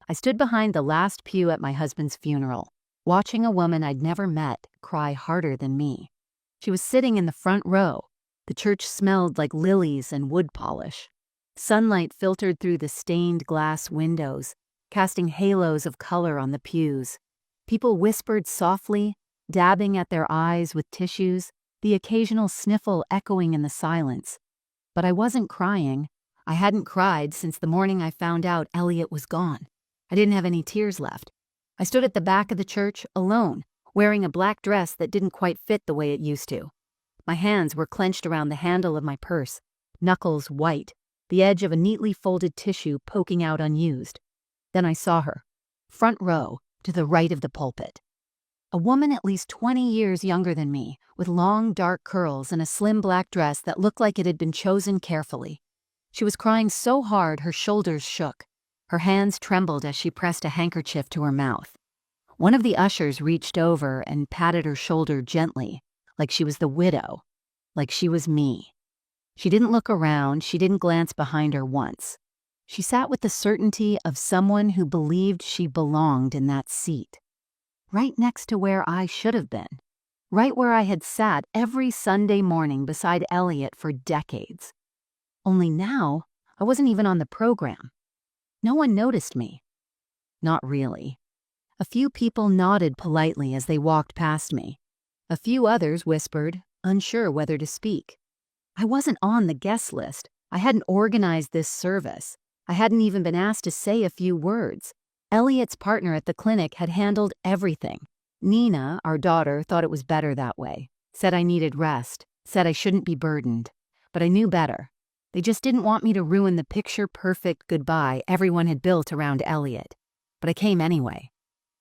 I stood behind the last pew at my husband's funeral, watching a woman I'd never met cry harder than me. She was sitting in the front row. The church smelled like lilies and wood polish. Sunlight filtered through the stained glass windows, casting halos of color on the pews. People whispered softly, dabbing at their eyes with tissues, the occasional sniffle echoing in the silence. But I wasn't crying. I hadn't cried since the morning I found out Elliot was gone. I didn't have any tears left. I stood at the back of the church, alone, wearing a black dress that didn't quite fit the way it used to. My hands were clenched around the handle of my purse, knuckles white, the edge of a neatly folded tissue poking out unused. Then I saw her, front row, to the right of the pulpit. A woman at least 20 years younger than me, with long dark curls and a slim black dress that looked like it had been chosen carefully. She was crying so hard her shoulders shook. Her hands trembled as she pressed a handkerchief to her mouth. One of the ushers reached over and patted her shoulder gently, like she was the widow, like she was me. She didn't look around, she didn't glance behind her once. She sat with the certainty of someone who believed she belonged in that seat. Right next to where I should have been. Right where I had sat every Sunday morning beside Elliot for decades. Only now, I wasn't even on the program. No one noticed me. Not really. A few people nodded politely as they walked past me. A few others whispered, unsure whether to speak. I wasn't on the guest list. I hadn't organized this service. I hadn't even been asked to say a few words. Elliot's partner at the clinic had handled everything. Nina, our daughter, thought it was better that way. Said I needed rest. Said I shouldn't be burdened. But I knew better. They just didn't want me to ruin the picture-perfect goodbye everyone had built around Elliot. But I came anyway.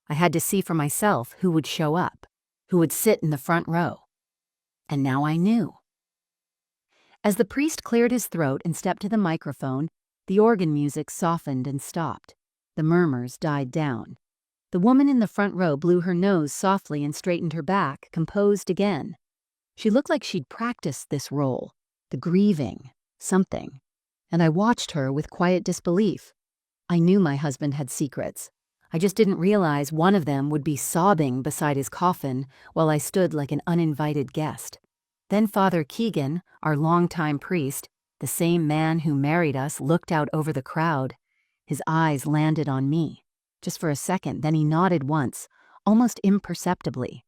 I had to see for myself who would show up, who would sit in the front row. And now I knew. As the priest cleared his throat and stepped to the microphone, the organ music softened and stopped. The murmurs died down. The woman in the front row blew her nose softly and straightened her back, composed again. She looked like she'd practiced this role, the grieving, something, and I watched her with quiet disbelief. I knew my husband had secrets. I just didn't realize one of them would be sobbing beside his coffin while I stood like an uninvited guest. Then Father Keegan, our longtime priest, the same man who married us, looked out over the crowd. His eyes landed on me. Just for a second, then he nodded once, almost imperceptibly.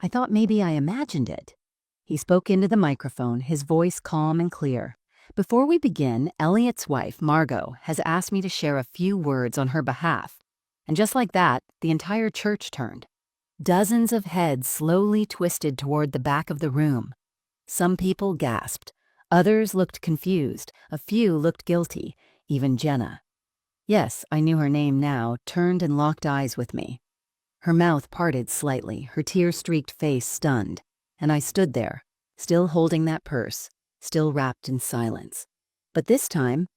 I thought maybe I imagined it. He spoke into the microphone, his voice calm and clear. Before we begin, Elliot's wife, Margot, has asked me to share a few words on her behalf. And just like that, the entire church turned. Dozens of heads slowly twisted toward the back of the room. Some people gasped. Others looked confused. A few looked guilty, even Jenna. Yes, I knew her name now, turned and locked eyes with me. Her mouth parted slightly, her tear-streaked face stunned. And I stood there, still holding that purse, still wrapped in silence. But this time,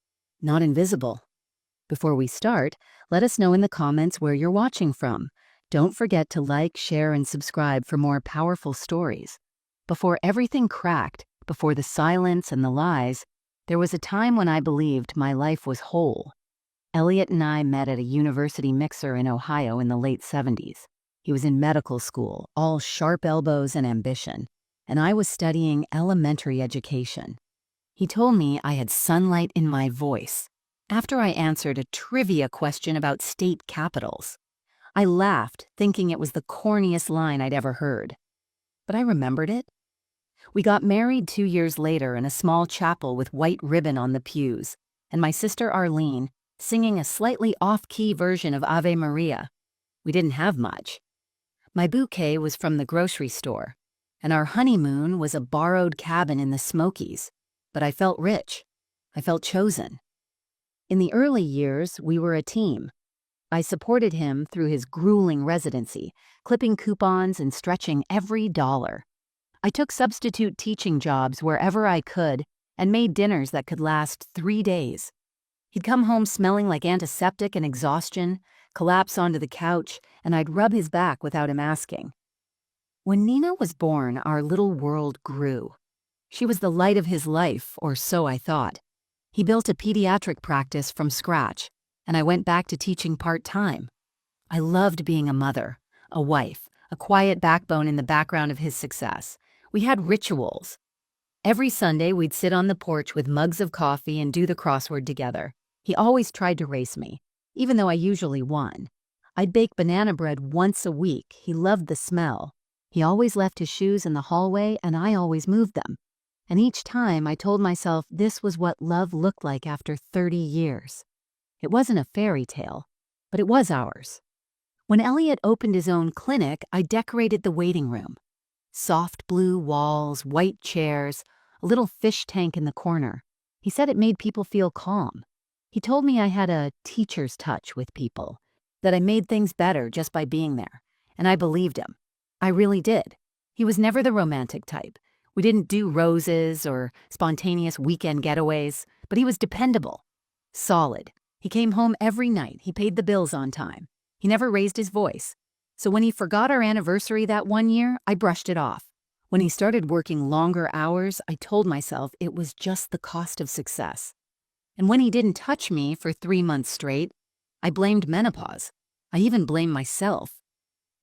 not invisible. Before we start, let us know in the comments where you're watching from. Don't forget to like, share, and subscribe for more powerful stories. Before everything cracked, before the silence and the lies, there was a time when I believed my life was whole. Elliot and I met at a university mixer in Ohio in the late 70s. He was in medical school, all sharp elbows and ambition, and I was studying elementary education. He told me I had sunlight in my voice after I answered a trivia question about state capitals. I laughed, thinking it was the corniest line I'd ever heard. But I remembered it. We got married 2 years later in a small chapel with white ribbon on the pews, and my sister Arlene singing a slightly off-key version of Ave Maria. We didn't have much. My bouquet was from the grocery store, and our honeymoon was a borrowed cabin in the Smokies. But I felt rich. I felt chosen. In the early years, we were a team. I supported him through his grueling residency, clipping coupons and stretching every dollar. I took substitute teaching jobs wherever I could and made dinners that could last 3 days. He'd come home smelling like antiseptic and exhaustion, collapse onto the couch, and I'd rub his back without him asking. When Nina was born, our little world grew. She was the light of his life, or so I thought. He built a pediatric practice from scratch, and I went back to teaching part-time. I loved being a mother, a wife, a quiet backbone in the background of his success. We had rituals. Every Sunday, we'd sit on the porch with mugs of coffee and do the crossword together. He always tried to race me, even though I usually won. I'd bake banana bread once a week. He loved the smell. He always left his shoes in the hallway, and I always moved them. And each time, I told myself this was what love looked like after 30 years. It wasn't a fairy tale, but it was ours. When Elliot opened his own clinic, I decorated the waiting room. Soft blue walls, white chairs, a little fish tank in the corner. He said it made people feel calm. He told me I had a teacher's touch with people, that I made things better just by being there, and I believed him. I really did. He was never the romantic type. We didn't do roses or spontaneous weekend getaways, but he was dependable, solid. He came home every night. He paid the bills on time. He never raised his voice. So when he forgot our anniversary that one year, I brushed it off. When he started working longer hours, I told myself it was just the cost of success. And when he didn't touch me for 3 months straight, I blamed menopause. I even blamed myself.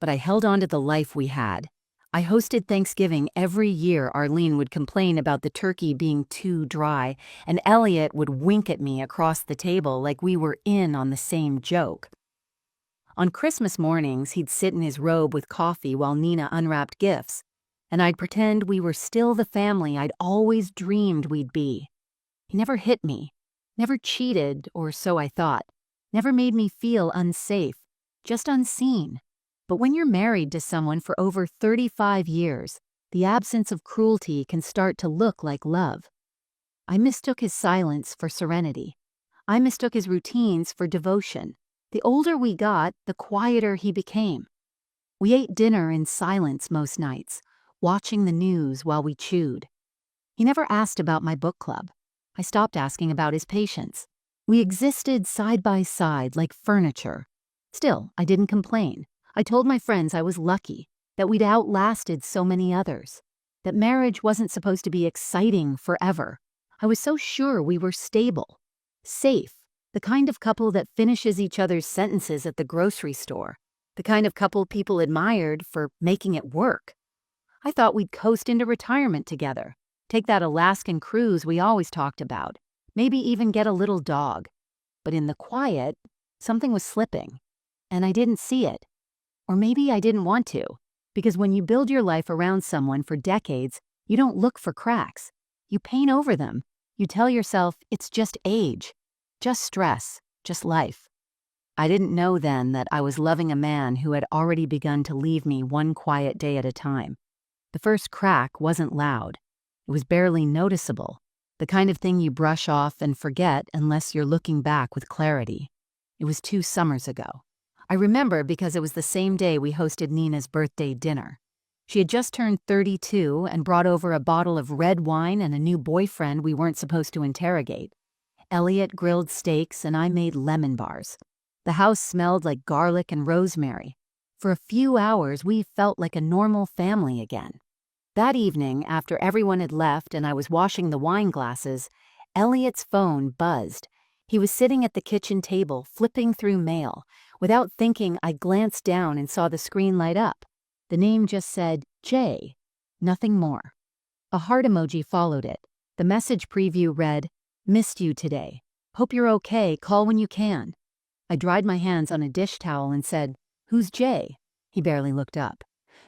But I held on to the life we had. I hosted Thanksgiving every year. Arlene would complain about the turkey being too dry, and Elliot would wink at me across the table like we were in on the same joke. On Christmas mornings, he'd sit in his robe with coffee while Nina unwrapped gifts, and I'd pretend we were still the family I'd always dreamed we'd be. He never hit me, never cheated, or so I thought, never made me feel unsafe, just unseen. But when you're married to someone for over 35 years, the absence of cruelty can start to look like love. I mistook his silence for serenity. I mistook his routines for devotion. The older we got, the quieter he became. We ate dinner in silence most nights, watching the news while we chewed. He never asked about my book club. I stopped asking about his patients. We existed side by side like furniture. Still, I didn't complain. I told my friends I was lucky, that we'd outlasted so many others, that marriage wasn't supposed to be exciting forever. I was so sure we were stable, safe, the kind of couple that finishes each other's sentences at the grocery store, the kind of couple people admired for making it work. I thought we'd coast into retirement together, take that Alaskan cruise we always talked about, maybe even get a little dog. But in the quiet, something was slipping, and I didn't see it. Or maybe I didn't want to, because when you build your life around someone for decades, you don't look for cracks. You paint over them. You tell yourself it's just age, just stress, just life. I didn't know then that I was loving a man who had already begun to leave me one quiet day at a time. The first crack wasn't loud. It was barely noticeable, the kind of thing you brush off and forget unless you're looking back with clarity. It was 2 summers ago. I remember because it was the same day we hosted Nina's birthday dinner. She had just turned 32 and brought over a bottle of red wine and a new boyfriend we weren't supposed to interrogate. Elliot grilled steaks and I made lemon bars. The house smelled like garlic and rosemary. For a few hours, we felt like a normal family again. That evening, after everyone had left and I was washing the wine glasses, Elliot's phone buzzed. He was sitting at the kitchen table, flipping through mail. Without thinking, I glanced down and saw the screen light up. The name just said, Jay. Nothing more. A heart emoji followed it. The message preview read, "Missed you today. Hope you're okay. Call when you can." I dried my hands on a dish towel and said, "Who's Jay?" He barely looked up.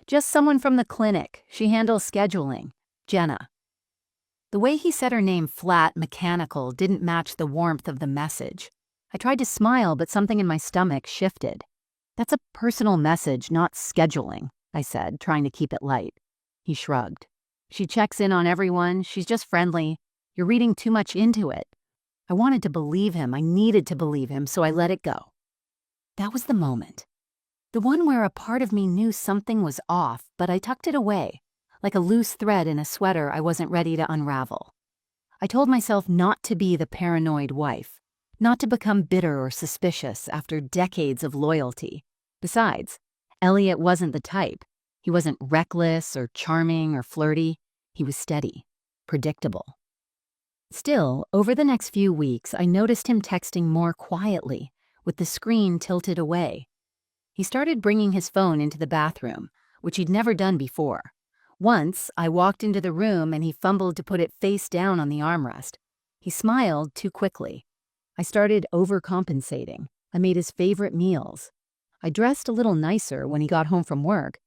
"Just someone from the clinic. She handles scheduling. Jenna." The way he said her name flat, mechanical, didn't match the warmth of the message. I tried to smile, but something in my stomach shifted. "That's a personal message, not scheduling," I said, trying to keep it light. He shrugged. "She checks in on everyone. She's just friendly. You're reading too much into it." I wanted to believe him. I needed to believe him, so I let it go. That was the moment. The one where a part of me knew something was off, but I tucked it away, like a loose thread in a sweater I wasn't ready to unravel. I told myself not to be the paranoid wife, not to become bitter or suspicious after decades of loyalty. Besides, Elliot wasn't the type. He wasn't reckless or charming or flirty. He was steady, predictable. Still, over the next few weeks, I noticed him texting more quietly, with the screen tilted away. He started bringing his phone into the bathroom, which he'd never done before. Once, I walked into the room and he fumbled to put it face down on the armrest. He smiled too quickly. I started overcompensating. I made his favorite meals. I dressed a little nicer when he got home from work.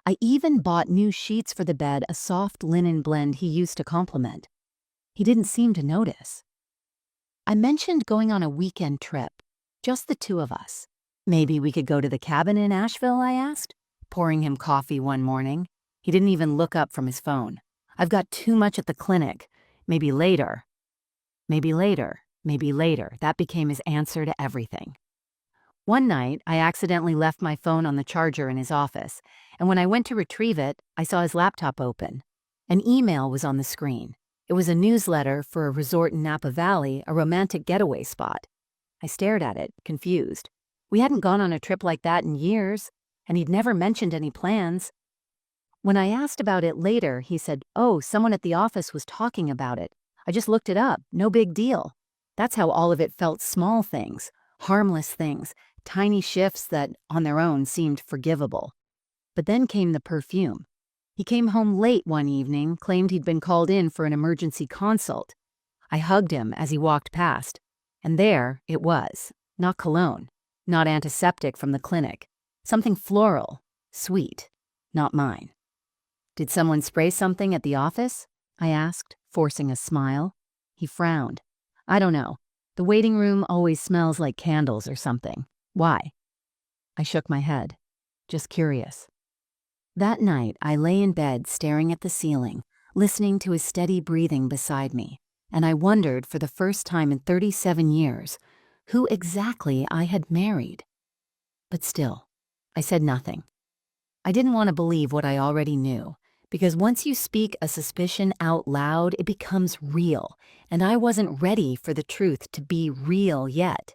I even bought new sheets for the bed, a soft linen blend he used to compliment. He didn't seem to notice. I mentioned going on a weekend trip, just the two of us. Maybe we could go to the cabin in Asheville, I asked, pouring him coffee one morning. He didn't even look up from his phone. I've got too much at the clinic. Maybe later. Maybe later. Maybe later. That became his answer to everything. One night, I accidentally left my phone on the charger in his office, and when I went to retrieve it, I saw his laptop open. An email was on the screen. It was a newsletter for a resort in Napa Valley, a romantic getaway spot. I stared at it, confused. We hadn't gone on a trip like that in years, and he'd never mentioned any plans. When I asked about it later, he said, "Oh, someone at the office was talking about it. I just looked it up. No big deal." That's how all of it felt, small things, harmless things, tiny shifts that, on their own, seemed forgivable. But then came the perfume. He came home late one evening, claimed he'd been called in for an emergency consult. I hugged him as he walked past, and there it was. Not cologne, not antiseptic from the clinic. Something floral, sweet, not mine. "Did someone spray something at the office?" I asked, forcing a smile. He frowned. "I don't know. The waiting room always smells like candles or something. Why?" I shook my head, just curious. That night, I lay in bed staring at the ceiling, listening to his steady breathing beside me, and I wondered for the first time in 37 years who exactly I had married. But still, I said nothing. I didn't want to believe what I already knew, because once you speak a suspicion out loud, it becomes real, and I wasn't ready for the truth to be real yet.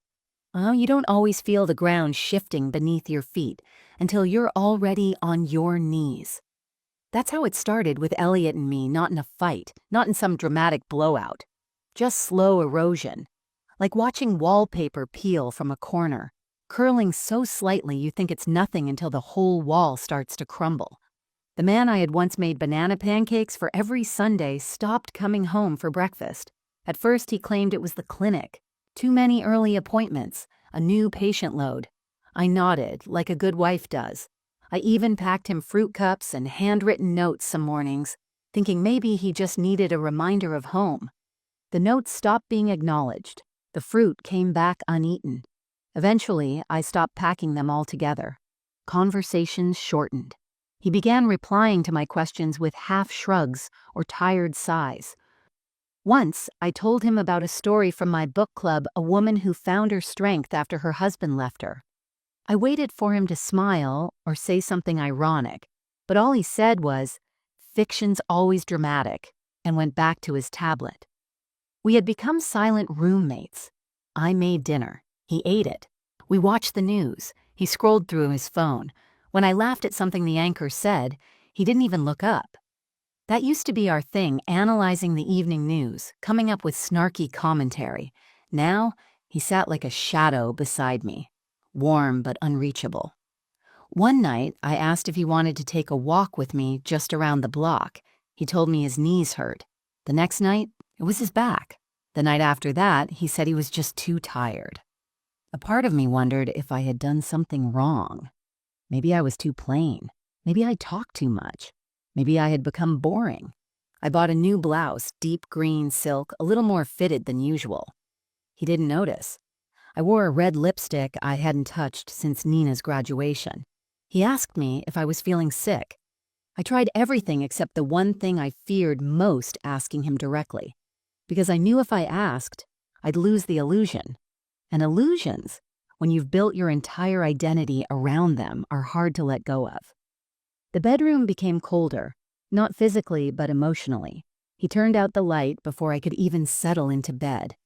Well, you don't always feel the ground shifting beneath your feet until you're already on your knees. That's how it started with Elliot and me, not in a fight, not in some dramatic blowout. Just slow erosion, like watching wallpaper peel from a corner, curling so slightly you think it's nothing until the whole wall starts to crumble. The man I had once made banana pancakes for every Sunday stopped coming home for breakfast. At first he claimed it was the clinic. Too many early appointments, a new patient load. I nodded, like a good wife does. I even packed him fruit cups and handwritten notes some mornings, thinking maybe he just needed a reminder of home. The notes stopped being acknowledged. The fruit came back uneaten. Eventually, I stopped packing them all together. Conversations shortened. He began replying to my questions with half shrugs or tired sighs. Once, I told him about a story from my book club, a woman who found her strength after her husband left her. I waited for him to smile or say something ironic, but all he said was, "Fiction's always dramatic," and went back to his tablet. We had become silent roommates. I made dinner. He ate it. We watched the news. He scrolled through his phone. When I laughed at something the anchor said, he didn't even look up. That used to be our thing, analyzing the evening news, coming up with snarky commentary. Now, he sat like a shadow beside me, warm but unreachable. One night, I asked if he wanted to take a walk with me just around the block. He told me his knees hurt. The next night, it was his back. The night after that, he said he was just too tired. A part of me wondered if I had done something wrong. Maybe I was too plain. Maybe I talked too much. Maybe I had become boring. I bought a new blouse, deep green silk, a little more fitted than usual. He didn't notice. I wore a red lipstick I hadn't touched since Nina's graduation. He asked me if I was feeling sick. I tried everything except the one thing I feared most asking him directly, because I knew if I asked, I'd lose the illusion. And illusions, when you've built your entire identity around them, are hard to let go of. The bedroom became colder, not physically but emotionally. He turned out the light before I could even settle into bed.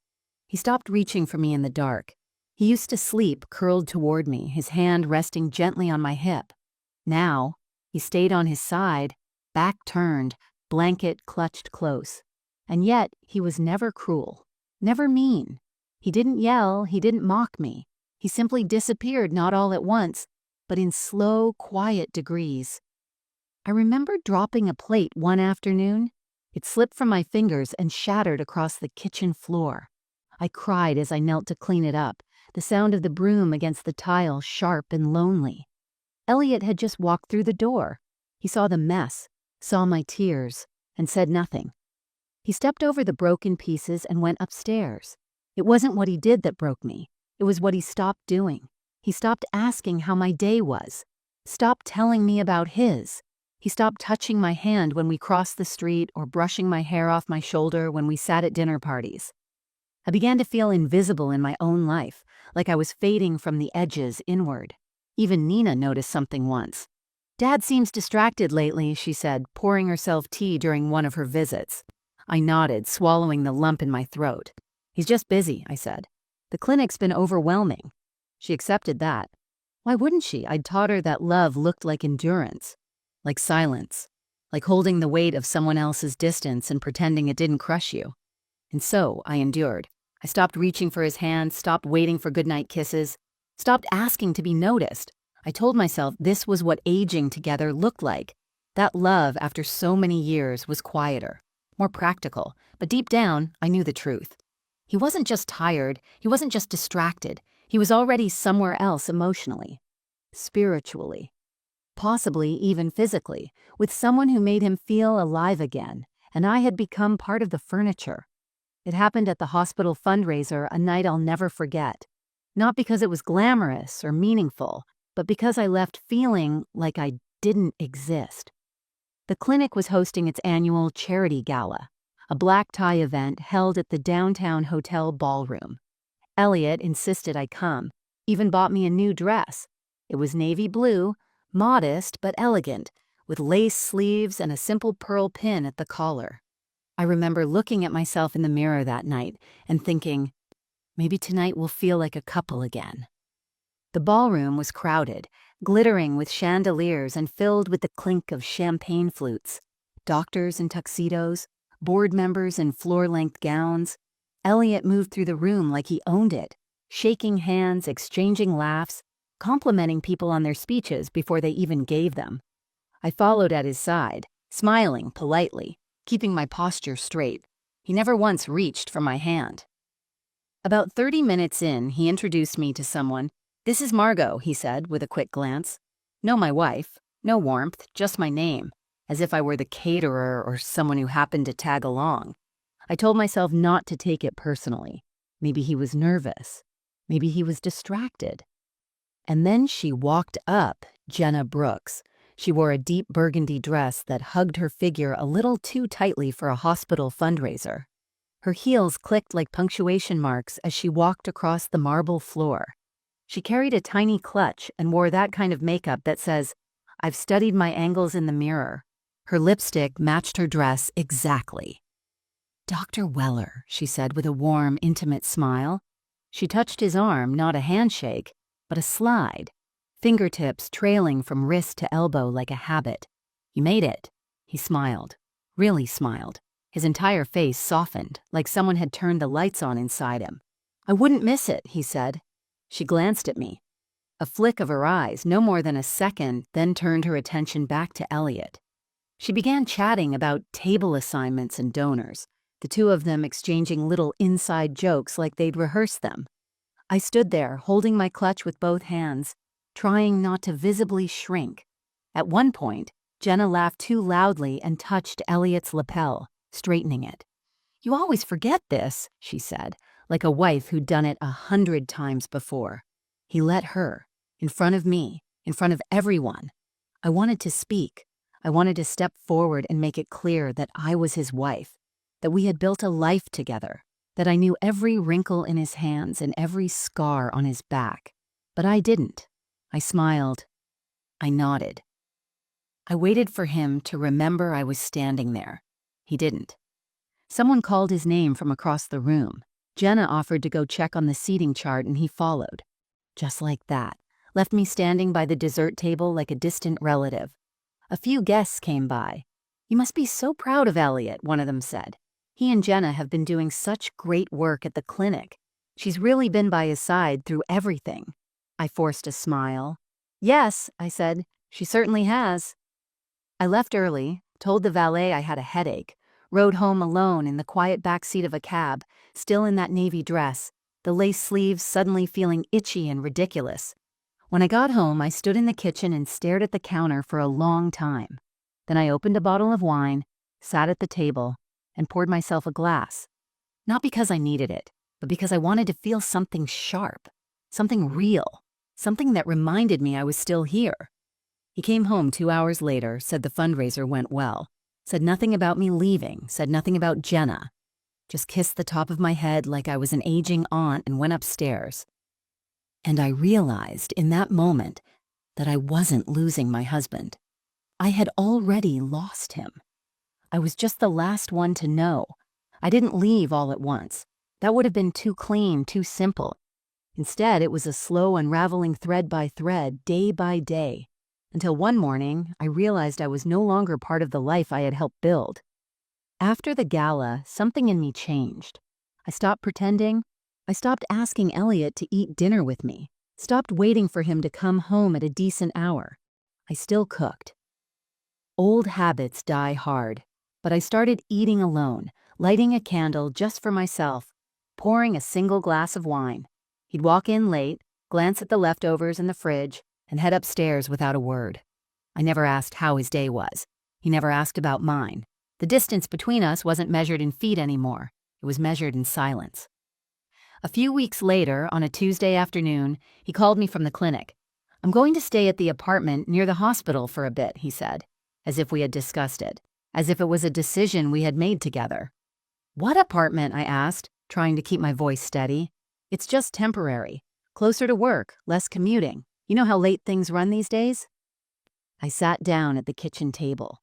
He stopped reaching for me in the dark. He used to sleep curled toward me, his hand resting gently on my hip. Now, he stayed on his side, back turned, blanket clutched close. And yet, he was never cruel, never mean. He didn't yell, he didn't mock me. He simply disappeared, not all at once, but in slow, quiet degrees. I remember dropping a plate one afternoon. It slipped from my fingers and shattered across the kitchen floor. I cried as I knelt to clean it up, the sound of the broom against the tile sharp and lonely. Elliot had just walked through the door. He saw the mess, saw my tears, and said nothing. He stepped over the broken pieces and went upstairs. It wasn't what he did that broke me. It was what he stopped doing. He stopped asking how my day was, stopped telling me about his. He stopped touching my hand when we crossed the street or brushing my hair off my shoulder when we sat at dinner parties. I began to feel invisible in my own life, like I was fading from the edges inward. Even Nina noticed something once. "Dad seems distracted lately," she said, pouring herself tea during one of her visits. I nodded, swallowing the lump in my throat. "He's just busy," I said. "The clinic's been overwhelming." She accepted that. Why wouldn't she? I'd taught her that love looked like endurance, like silence, like holding the weight of someone else's distance and pretending it didn't crush you. And so I endured. I stopped reaching for his hand, stopped waiting for goodnight kisses, stopped asking to be noticed. I told myself this was what aging together looked like. That love, after so many years, was quieter, more practical, but deep down, I knew the truth. He wasn't just tired, he wasn't just distracted, he was already somewhere else emotionally, spiritually, possibly even physically, with someone who made him feel alive again, and I had become part of the furniture. It happened at the hospital fundraiser, a night I'll never forget. Not because it was glamorous or meaningful, but because I left feeling like I didn't exist. The clinic was hosting its annual charity gala, a black tie event held at the downtown hotel ballroom. Elliot insisted I come, even bought me a new dress. It was navy blue, modest but elegant, with lace sleeves and a simple pearl pin at the collar. I remember looking at myself in the mirror that night and thinking, maybe tonight we'll feel like a couple again. The ballroom was crowded, glittering with chandeliers and filled with the clink of champagne flutes. Doctors in tuxedos, board members in floor-length gowns. Elliot moved through the room like he owned it, shaking hands, exchanging laughs, complimenting people on their speeches before they even gave them. I followed at his side, smiling politely, keeping my posture straight. He never once reached for my hand. About 30 minutes in, he introduced me to someone. "This is Margot," he said with a quick glance. "No, my wife. No warmth, just my name, as if I were the caterer or someone who happened to tag along. I told myself not to take it personally. Maybe he was nervous. Maybe he was distracted. And then she walked up, Jenna Brooks. She wore a deep burgundy dress that hugged her figure a little too tightly for a hospital fundraiser. Her heels clicked like punctuation marks as she walked across the marble floor. She carried a tiny clutch and wore that kind of makeup that says, "I've studied my angles in the mirror." Her lipstick matched her dress exactly. "Dr. Weller," she said with a warm, intimate smile. She touched his arm, not a handshake, but a slide, fingertips trailing from wrist to elbow like a habit. "You made it." He smiled, really smiled. His entire face softened, like someone had turned the lights on inside him. "I wouldn't miss it," he said. She glanced at me. A flick of her eyes, no more than a second, then turned her attention back to Elliot. She began chatting about table assignments and donors, the two of them exchanging little inside jokes like they'd rehearsed them. I stood there, holding my clutch with both hands, trying not to visibly shrink. At one point, Jenna laughed too loudly and touched Elliot's lapel, straightening it. "You always forget this," she said, like a wife who'd done it 100 times before. He let her, in front of me, in front of everyone. I wanted to speak. I wanted to step forward and make it clear that I was his wife, that we had built a life together, that I knew every wrinkle in his hands and every scar on his back. But I didn't. I smiled. I nodded. I waited for him to remember I was standing there. He didn't. Someone called his name from across the room. Jenna offered to go check on the seating chart and he followed. Just like that, left me standing by the dessert table like a distant relative. A few guests came by. "You must be so proud of Elliot," one of them said. "He and Jenna have been doing such great work at the clinic." She's really been by his side through everything. I forced a smile. Yes, I said, she certainly has. I left early, told the valet I had a headache, rode home alone in the quiet back seat of a cab, still in that navy dress, the lace sleeves suddenly feeling itchy and ridiculous. When I got home, I stood in the kitchen and stared at the counter for a long time. Then I opened a bottle of wine, sat at the table, and poured myself a glass. Not because I needed it, but because I wanted to feel something sharp, something real, something that reminded me I was still here. He came home 2 hours later, said the fundraiser went well, said nothing about me leaving, said nothing about Jenna. Just kissed the top of my head like I was an aging aunt and went upstairs. And I realized in that moment that I wasn't losing my husband. I had already lost him. I was just the last one to know. I didn't leave all at once. That would have been too clean, too simple. Instead, it was a slow unraveling thread by thread, day by day, until one morning I realized I was no longer part of the life I had helped build. After the gala, something in me changed. I stopped pretending. I stopped asking Elliot to eat dinner with me, stopped waiting for him to come home at a decent hour. I still cooked. Old habits die hard, but I started eating alone, lighting a candle just for myself, pouring a single glass of wine. He'd walk in late, glance at the leftovers in the fridge, and head upstairs without a word. I never asked how his day was. He never asked about mine. The distance between us wasn't measured in feet anymore. It was measured in silence. A few weeks later, on a Tuesday afternoon, he called me from the clinic. "I'm going to stay at the apartment near the hospital for a bit," he said, as if we had discussed it, as if it was a decision we had made together. "What apartment?" I asked, trying to keep my voice steady. "It's just temporary. Closer to work, less commuting. You know how late things run these days?" I sat down at the kitchen table.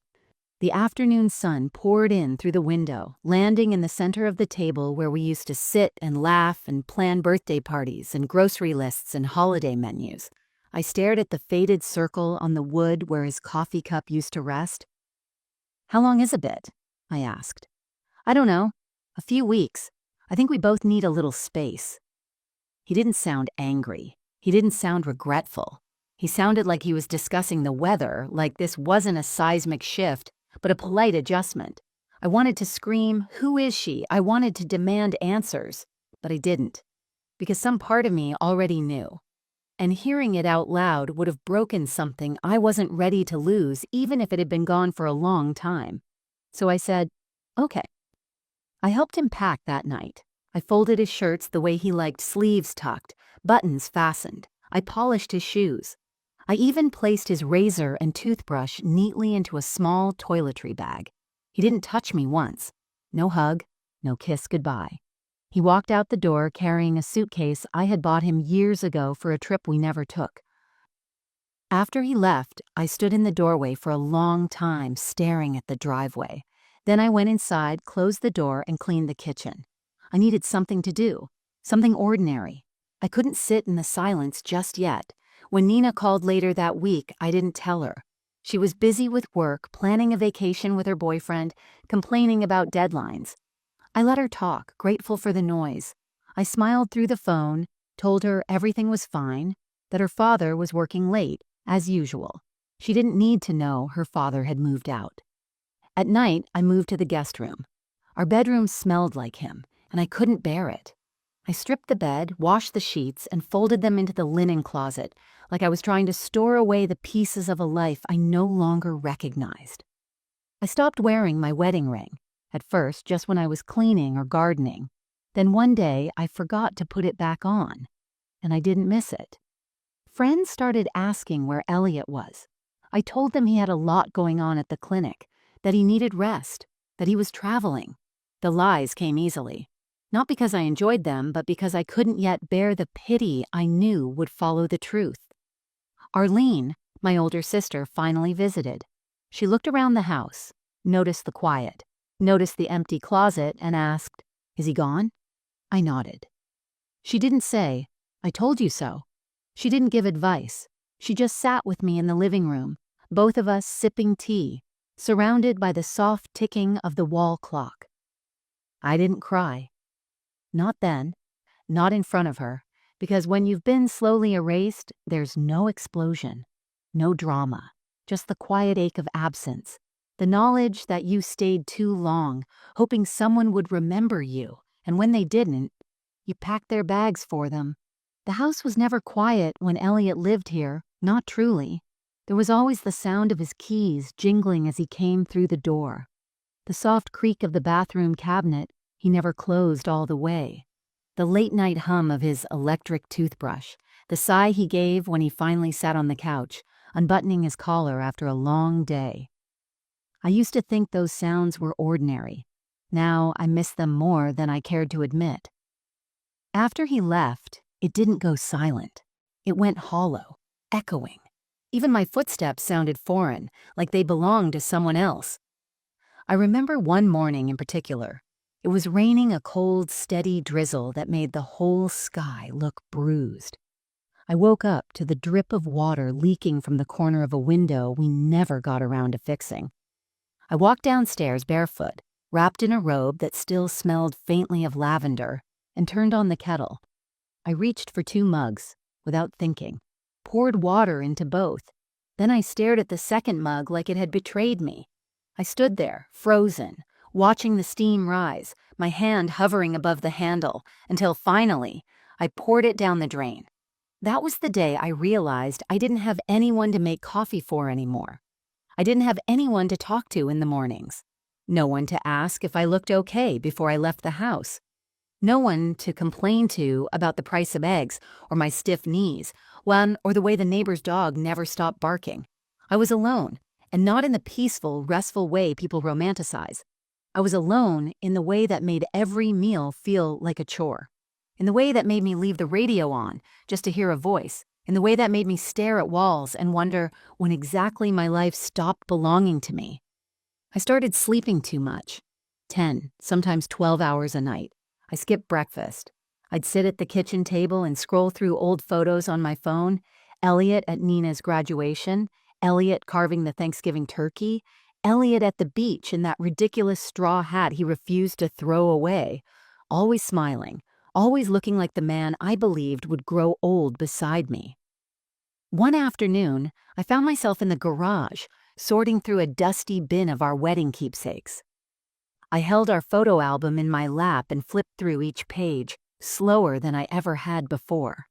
The afternoon sun poured in through the window, landing in the center of the table where we used to sit and laugh and plan birthday parties and grocery lists and holiday menus. I stared at the faded circle on the wood where his coffee cup used to rest. "How long is a bit?" I asked. "I don't know. A few weeks. I think we both need a little space." He didn't sound angry. He didn't sound regretful. He sounded like he was discussing the weather, like this wasn't a seismic shift, but a polite adjustment. I wanted to scream, "Who is she?" I wanted to demand answers, but I didn't, because some part of me already knew. And hearing it out loud would have broken something I wasn't ready to lose, even if it had been gone for a long time. So I said, "Okay." I helped him pack that night. I folded his shirts the way he liked, sleeves tucked, buttons fastened. I polished his shoes. I even placed his razor and toothbrush neatly into a small toiletry bag. He didn't touch me once. No hug, no kiss goodbye. He walked out the door carrying a suitcase I had bought him years ago for a trip we never took. After he left, I stood in the doorway for a long time staring at the driveway. Then I went inside, closed the door, and cleaned the kitchen. I needed something to do, something ordinary. I couldn't sit in the silence just yet. When Nina called later that week, I didn't tell her. She was busy with work, planning a vacation with her boyfriend, complaining about deadlines. I let her talk, grateful for the noise. I smiled through the phone, told her everything was fine, that her father was working late, as usual. She didn't need to know her father had moved out. At night, I moved to the guest room. Our bedroom smelled like him, and I couldn't bear it. I stripped the bed, washed the sheets, and folded them into the linen closet, like I was trying to store away the pieces of a life I no longer recognized. I stopped wearing my wedding ring, at first just when I was cleaning or gardening. Then one day I forgot to put it back on, and I didn't miss it. Friends started asking where Elliot was. I told them he had a lot going on at the clinic, that he needed rest, that he was traveling. The lies came easily. Not because I enjoyed them, but because I couldn't yet bear the pity I knew would follow the truth. Arlene, my older sister, finally visited. She looked around the house, noticed the quiet, noticed the empty closet, and asked, "Is he gone?" I nodded. She didn't say, "I told you so." She didn't give advice. She just sat with me in the living room, both of us sipping tea, surrounded by the soft ticking of the wall clock. I didn't cry. Not then. not in front of her, because when you've been slowly erased, there's no explosion, no drama, just the quiet ache of absence, the knowledge that you stayed too long, hoping someone would remember you, and when they didn't, you packed their bags for them. The house was never quiet when Elliot lived here, not truly. There was always the sound of his keys jingling as he came through the door. The soft creak of the bathroom cabinet he never closed all the way. The late-night hum of his electric toothbrush. The sigh he gave when he finally sat on the couch, unbuttoning his collar after a long day. I used to think those sounds were ordinary. Now I miss them more than I cared to admit. After he left, it didn't go silent. It went hollow, echoing. Even my footsteps sounded foreign, like they belonged to someone else. I remember one morning in particular. It was raining a cold, steady drizzle that made the whole sky look bruised. I woke up to the drip of water leaking from the corner of a window we never got around to fixing. I walked downstairs barefoot, wrapped in a robe that still smelled faintly of lavender, and turned on the kettle. I reached for 2 mugs, without thinking, poured water into both. Then I stared at the second mug like it had betrayed me. I stood there, frozen, watching the steam rise, my hand hovering above the handle, until finally, I poured it down the drain. That was the day I realized I didn't have anyone to make coffee for anymore. I didn't have anyone to talk to in the mornings. No one to ask if I looked okay before I left the house. No one to complain to about the price of eggs or my stiff knees, or the way the neighbor's dog never stopped barking. I was alone, and not in the peaceful, restful way people romanticize. I was alone in the way that made every meal feel like a chore, in the way that made me leave the radio on just to hear a voice, in the way that made me stare at walls and wonder when exactly my life stopped belonging to me. I started sleeping too much, 10, sometimes 12 hours a night. I skipped breakfast. I'd sit at the kitchen table and scroll through old photos on my phone, Elliot at Nina's graduation, Elliot carving the Thanksgiving turkey, Elliot at the beach in that ridiculous straw hat he refused to throw away, always smiling, always looking like the man I believed would grow old beside me. One afternoon, I found myself in the garage, sorting through a dusty bin of our wedding keepsakes. I held our photo album in my lap and flipped through each page, slower than I ever had before.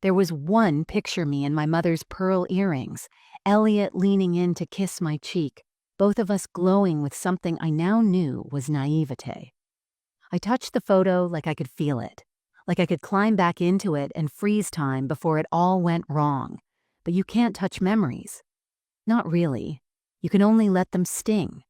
There was one picture me in my mother's pearl earrings, Elliot leaning in to kiss my cheek, both of us glowing with something I now knew was naivete. I touched the photo like I could feel it, like I could climb back into it and freeze time before it all went wrong. But you can't touch memories. Not really. You can only let them sting.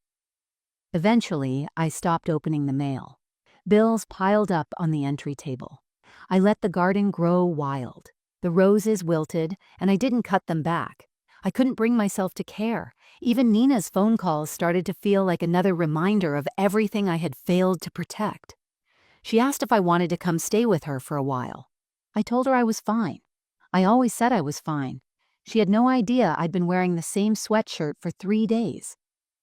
Eventually, I stopped opening the mail. Bills piled up on the entry table. I let the garden grow wild. The roses wilted, and I didn't cut them back. I couldn't bring myself to care. Even Nina's phone calls started to feel like another reminder of everything I had failed to protect. She asked if I wanted to come stay with her for a while. I told her I was fine. I always said I was fine. She had no idea I'd been wearing the same sweatshirt for 3 days.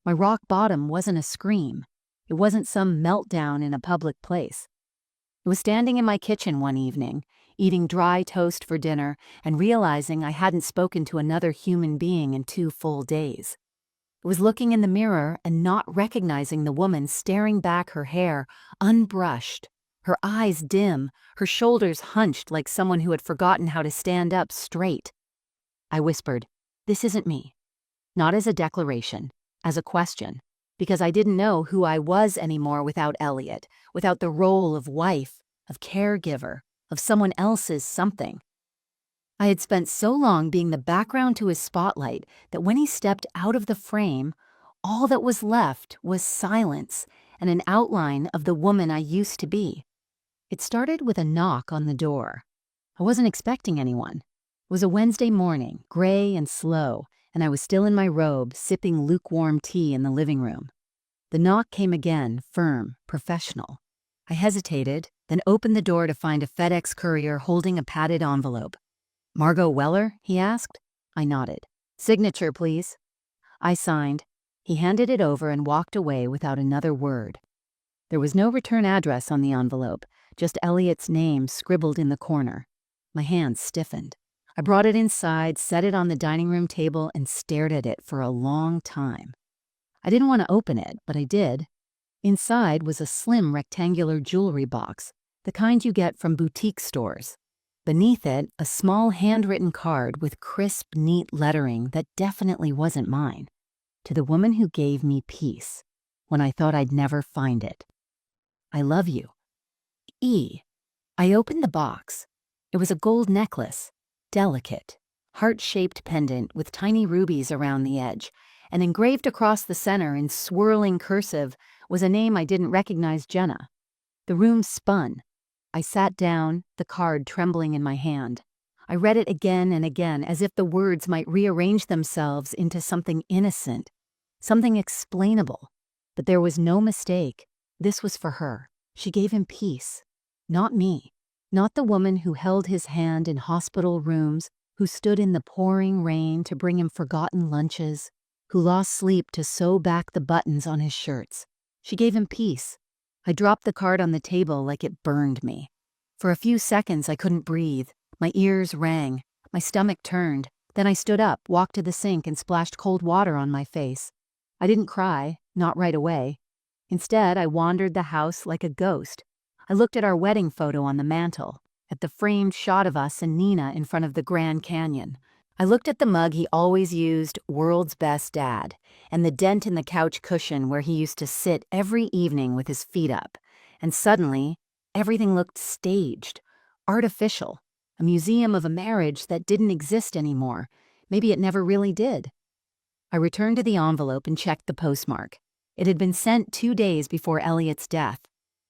My rock bottom wasn't a scream. It wasn't some meltdown in a public place. I was standing in my kitchen one evening, eating dry toast for dinner and realizing I hadn't spoken to another human being in 2 full days. I was looking in the mirror and not recognizing the woman staring back her hair, unbrushed, her eyes dim, her shoulders hunched like someone who had forgotten how to stand up straight. I whispered, "This isn't me." Not as a declaration, as a question, because I didn't know who I was anymore without Elliot, without the role of wife, of caregiver, of someone else's something. I had spent so long being the background to his spotlight that when he stepped out of the frame, all that was left was silence and an outline of the woman I used to be. It started with a knock on the door. I wasn't expecting anyone. It was a Wednesday morning, gray and slow, and I was still in my robe, sipping lukewarm tea in the living room. The knock came again, firm, professional. I hesitated, then opened the door to find a FedEx courier holding a padded envelope. "Margot Weller?" he asked. I nodded. "Signature, please." I signed. He handed it over and walked away without another word. There was no return address on the envelope, just Elliot's name scribbled in the corner. My hands stiffened. I brought it inside, set it on the dining room table, and stared at it for a long time. I didn't want to open it, but I did. Inside was a slim rectangular jewelry box, the kind you get from boutique stores. Beneath it, a small handwritten card with crisp, neat lettering that definitely wasn't mine. To the woman who gave me peace, when I thought I'd never find it. I love you. E. I opened the box. It was a gold necklace, delicate, heart-shaped pendant with tiny rubies around the edge, and engraved across the center in swirling cursive was a name I didn't recognize, Jenna. The room spun. I sat down, the card trembling in my hand. I read it again and again, as if the words might rearrange themselves into something innocent, something explainable. But there was no mistake. This was for her. She gave him peace. Not me. Not the woman who held his hand in hospital rooms, who stood in the pouring rain to bring him forgotten lunches, who lost sleep to sew back the buttons on his shirts. She gave him peace. I dropped the card on the table like it burned me. For a few seconds I couldn't breathe. My ears rang. My stomach turned. Then I stood up, walked to the sink, and splashed cold water on my face. I didn't cry, not right away. Instead, I wandered the house like a ghost. I looked at our wedding photo on the mantel, at the framed shot of us and Nina in front of the Grand Canyon. I looked at the mug he always used, World's Best Dad, and the dent in the couch cushion where he used to sit every evening with his feet up. And suddenly, everything looked staged, artificial, a museum of a marriage that didn't exist anymore. Maybe it never really did. I returned to the envelope and checked the postmark. It had been sent 2 days before Elliot's death,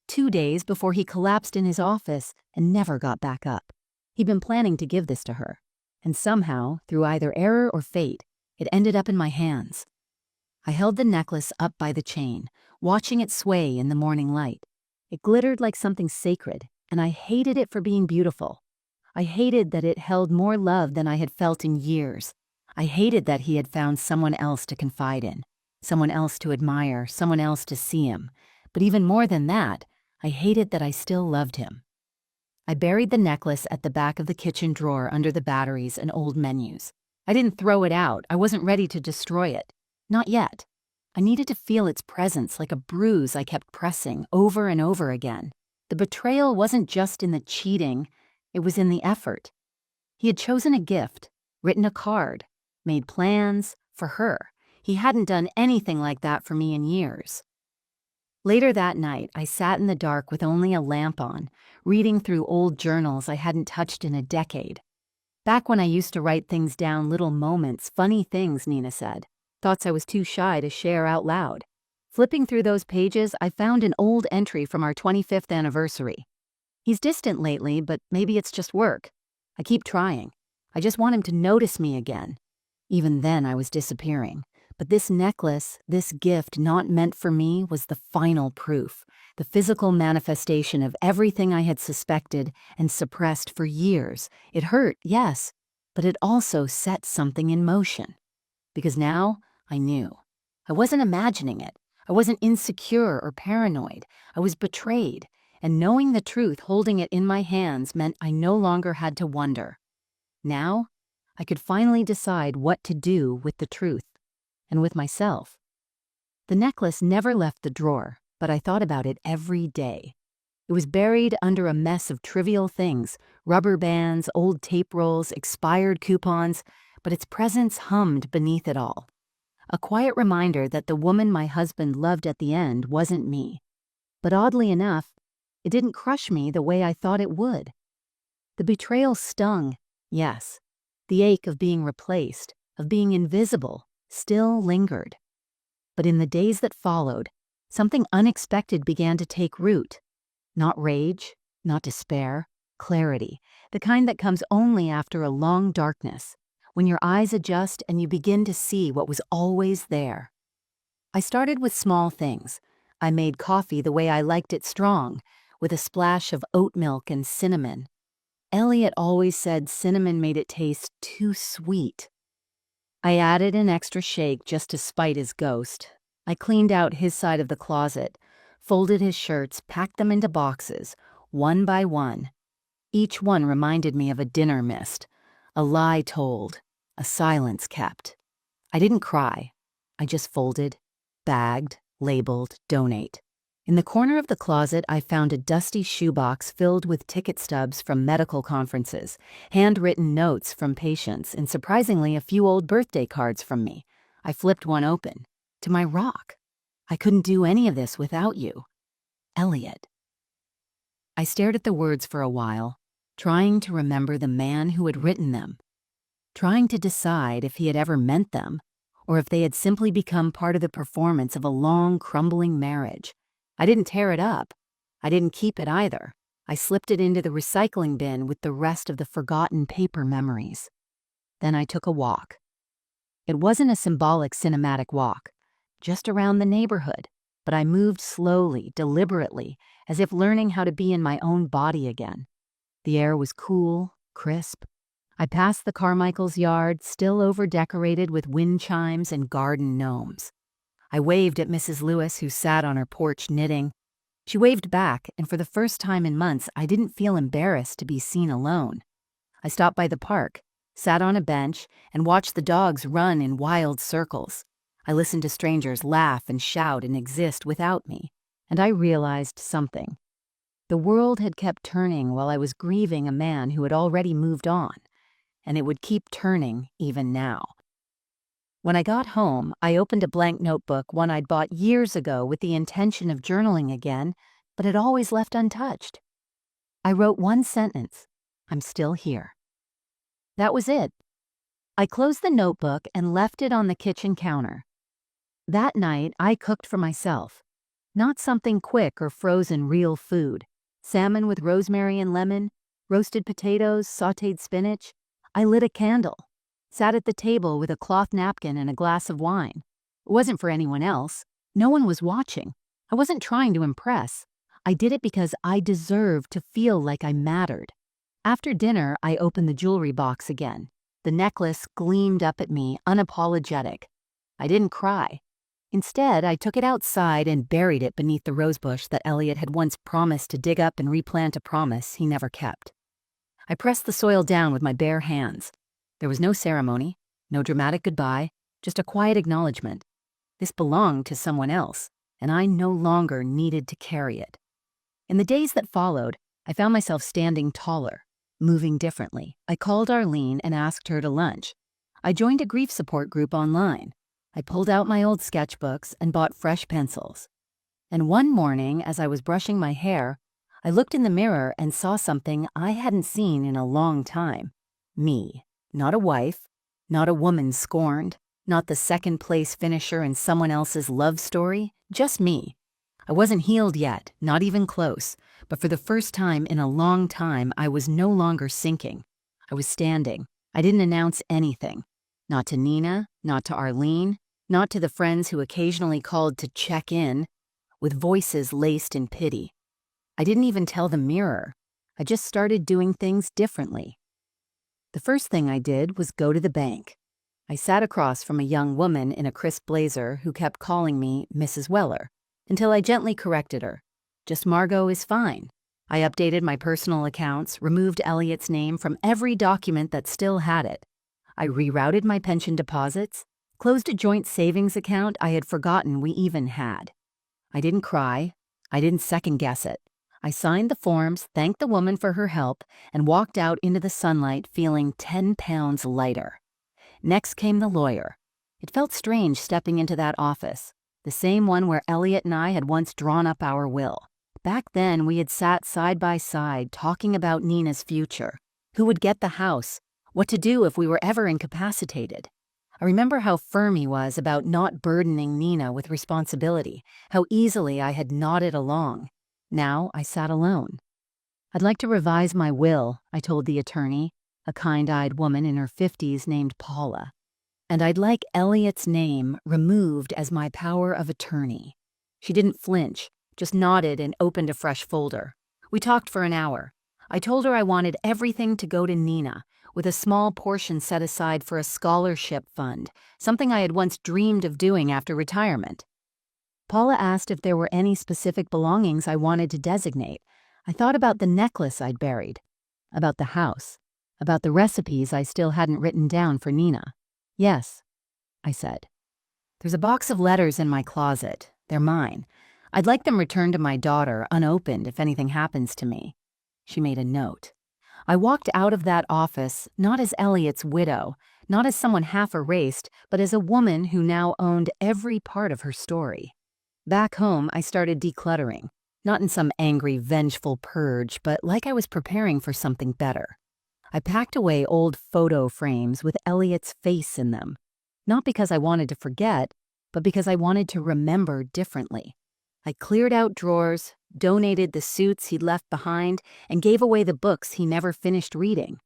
2 days before he collapsed in his office and never got back up. He'd been planning to give this to her. And somehow, through either error or fate, it ended up in my hands. I held the necklace up by the chain, watching it sway in the morning light. It glittered like something sacred, and I hated it for being beautiful. I hated that it held more love than I had felt in years. I hated that he had found someone else to confide in, someone else to admire, someone else to see him. But even more than that, I hated that I still loved him. I buried the necklace at the back of the kitchen drawer under the batteries and old menus. I didn't throw it out. I wasn't ready to destroy it. Not yet. I needed to feel its presence like a bruise I kept pressing over and over again. The betrayal wasn't just in the cheating, it was in the effort. He had chosen a gift, written a card, made plans for her. He hadn't done anything like that for me in years. Later that night, I sat in the dark with only a lamp on, reading through old journals I hadn't touched in a decade. Back when I used to write things down, little moments, funny things, Nina said, thoughts I was too shy to share out loud. Flipping through those pages, I found an old entry from our 25th anniversary. He's distant lately, but maybe it's just work. I keep trying. I just want him to notice me again. Even then, I was disappearing. But this necklace, this gift not meant for me, was the final proof, the physical manifestation of everything I had suspected and suppressed for years. It hurt, yes, but it also set something in motion. Because now, I knew. I wasn't imagining it. I wasn't insecure or paranoid. I was betrayed, and knowing the truth, holding it in my hands, meant I no longer had to wonder. Now, I could finally decide what to do with the truth. And with myself. The necklace never left the drawer, but I thought about it every day. It was buried under a mess of trivial things, rubber bands, old tape rolls, expired coupons, but its presence hummed beneath it all. A quiet reminder that the woman my husband loved at the end wasn't me. But oddly enough, it didn't crush me the way I thought it would. The betrayal stung, yes. The ache of being replaced, of being invisible, still lingered. But in the days that followed, something unexpected began to take root. Not rage, not despair, clarity, the kind that comes only after a long darkness, when your eyes adjust and you begin to see what was always there. I started with small things. I made coffee the way I liked it strong, with a splash of oat milk and cinnamon. Elliot always said cinnamon made it taste too sweet. I added an extra shake just to spite his ghost. I cleaned out his side of the closet, folded his shirts, packed them into boxes, one by one. Each one reminded me of a dinner missed, a lie told, a silence kept. I didn't cry. I just folded, bagged, labeled, donate. In the corner of the closet, I found a dusty shoebox filled with ticket stubs from medical conferences, handwritten notes from patients, and surprisingly a few old birthday cards from me. I flipped one open. To my rock. I couldn't do any of this without you. Elliot. I stared at the words for a while, trying to remember the man who had written them, trying to decide if he had ever meant them, or if they had simply become part of the performance of a long, crumbling marriage. I didn't tear it up. I didn't keep it either. I slipped it into the recycling bin with the rest of the forgotten paper memories. Then I took a walk. It wasn't a symbolic cinematic walk, just around the neighborhood, but I moved slowly, deliberately, as if learning how to be in my own body again. The air was cool, crisp. I passed the Carmichael's yard, still over-decorated with wind chimes and garden gnomes. I waved at Mrs. Lewis, who sat on her porch knitting. She waved back, and for the first time in months, I didn't feel embarrassed to be seen alone. I stopped by the park, sat on a bench, and watched the dogs run in wild circles. I listened to strangers laugh and shout and exist without me, and I realized something. The world had kept turning while I was grieving a man who had already moved on, and it would keep turning even now. When I got home, I opened a blank notebook, one I'd bought years ago with the intention of journaling again, but had always left untouched. I wrote one sentence: I'm still here. That was it. I closed the notebook and left it on the kitchen counter. That night, I cooked for myself. Not something quick or frozen real food. Salmon with rosemary and lemon, roasted potatoes, sautéed spinach. I lit a candle, sat at the table with a cloth napkin and a glass of wine. It wasn't for anyone else. No one was watching. I wasn't trying to impress. I did it because I deserved to feel like I mattered. After dinner, I opened the jewelry box again. The necklace gleamed up at me, unapologetic. I didn't cry. Instead, I took it outside and buried it beneath the rosebush that Elliot had once promised to dig up and replant, a promise he never kept. I pressed the soil down with my bare hands. There was no ceremony, no dramatic goodbye, just a quiet acknowledgement. This belonged to someone else, and I no longer needed to carry it. In the days that followed, I found myself standing taller, moving differently. I called Arlene and asked her to lunch. I joined a grief support group online. I pulled out my old sketchbooks and bought fresh pencils. And one morning, as I was brushing my hair, I looked in the mirror and saw something I hadn't seen in a long time. Me. Not a wife, not a woman scorned, not the second-place finisher in someone else's love story, just me. I wasn't healed yet, not even close, but for the first time in a long time, I was no longer sinking. I was standing. I didn't announce anything. Not to Nina, not to Arlene, not to the friends who occasionally called to check in, with voices laced in pity. I didn't even tell the mirror. I just started doing things differently. The first thing I did was go to the bank. I sat across from a young woman in a crisp blazer who kept calling me Mrs. Weller, until I gently corrected her. Just Margot is fine. I updated my personal accounts, removed Elliot's name from every document that still had it. I rerouted my pension deposits, closed a joint savings account I had forgotten we even had. I didn't cry. I didn't second-guess it. I signed the forms, thanked the woman for her help, and walked out into the sunlight feeling 10 pounds lighter. Next came the lawyer. It felt strange stepping into that office, the same one where Elliot and I had once drawn up our will. Back then, we had sat side by side talking about Nina's future, who would get the house, what to do if we were ever incapacitated. I remember how firm he was about not burdening Nina with responsibility, how easily I had nodded along. Now I sat alone. I'd like to revise my will, I told the attorney, a kind-eyed woman in her 50s named Paula. And I'd like Elliot's name removed as my power of attorney. She didn't flinch, just nodded and opened a fresh folder. We talked for an hour. I told her I wanted everything to go to Nina, with a small portion set aside for a scholarship fund, something I had once dreamed of doing after retirement. Paula asked if there were any specific belongings I wanted to designate. I thought about the necklace I'd buried, about the house, about the recipes I still hadn't written down for Nina. "Yes," I said. "There's a box of letters in my closet. They're mine. I'd like them returned to my daughter, unopened, if anything happens to me." She made a note. I walked out of that office, not as Elliot's widow, not as someone half erased, but as a woman who now owned every part of her story. Back home, I started decluttering, not in some angry, vengeful purge, but like I was preparing for something better. I packed away old photo frames with Elliot's face in them, not because I wanted to forget, but because I wanted to remember differently. I cleared out drawers, donated the suits he'd left behind, and gave away the books he never finished reading.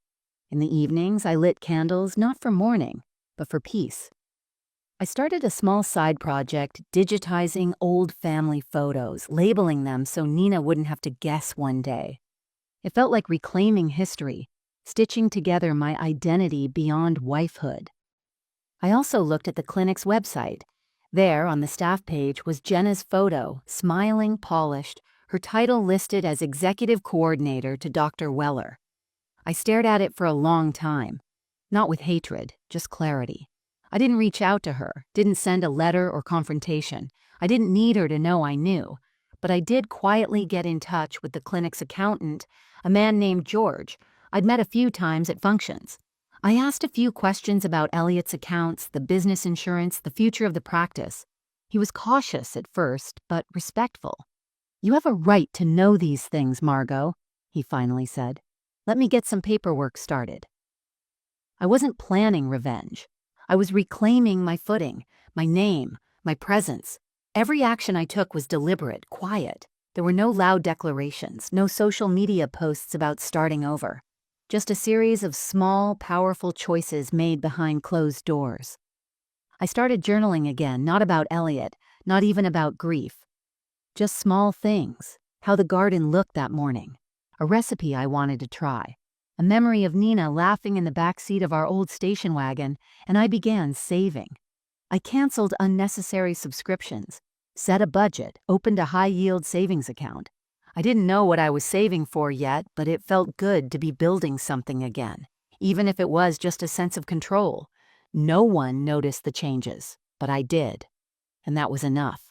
In the evenings, I lit candles not for mourning, but for peace. I started a small side project digitizing old family photos, labeling them so Nina wouldn't have to guess one day. It felt like reclaiming history, stitching together my identity beyond wifehood. I also looked at the clinic's website. There, on the staff page, was Jenna's photo, smiling, polished, her title listed as Executive Coordinator to Dr. Weller. I stared at it for a long time, not with hatred, just clarity. I didn't reach out to her, didn't send a letter or confrontation. I didn't need her to know I knew, but I did quietly get in touch with the clinic's accountant, a man named George. I'd met a few times at functions. I asked a few questions about Elliot's accounts, the business insurance, the future of the practice. He was cautious at first, but respectful. "You have a right to know these things, Margot," he finally said. "Let me get some paperwork started." I wasn't planning revenge. I was reclaiming my footing, my name, my presence. Every action I took was deliberate, quiet. There were no loud declarations, no social media posts about starting over. Just a series of small, powerful choices made behind closed doors. I started journaling again, not about Elliot, not even about grief. Just small things, how the garden looked that morning, a recipe I wanted to try, a memory of Nina laughing in the back seat of our old station wagon, and I began saving. I canceled unnecessary subscriptions, set a budget, opened a high-yield savings account. I didn't know what I was saving for yet, but it felt good to be building something again, even if it was just a sense of control. No one noticed the changes, but I did, and that was enough.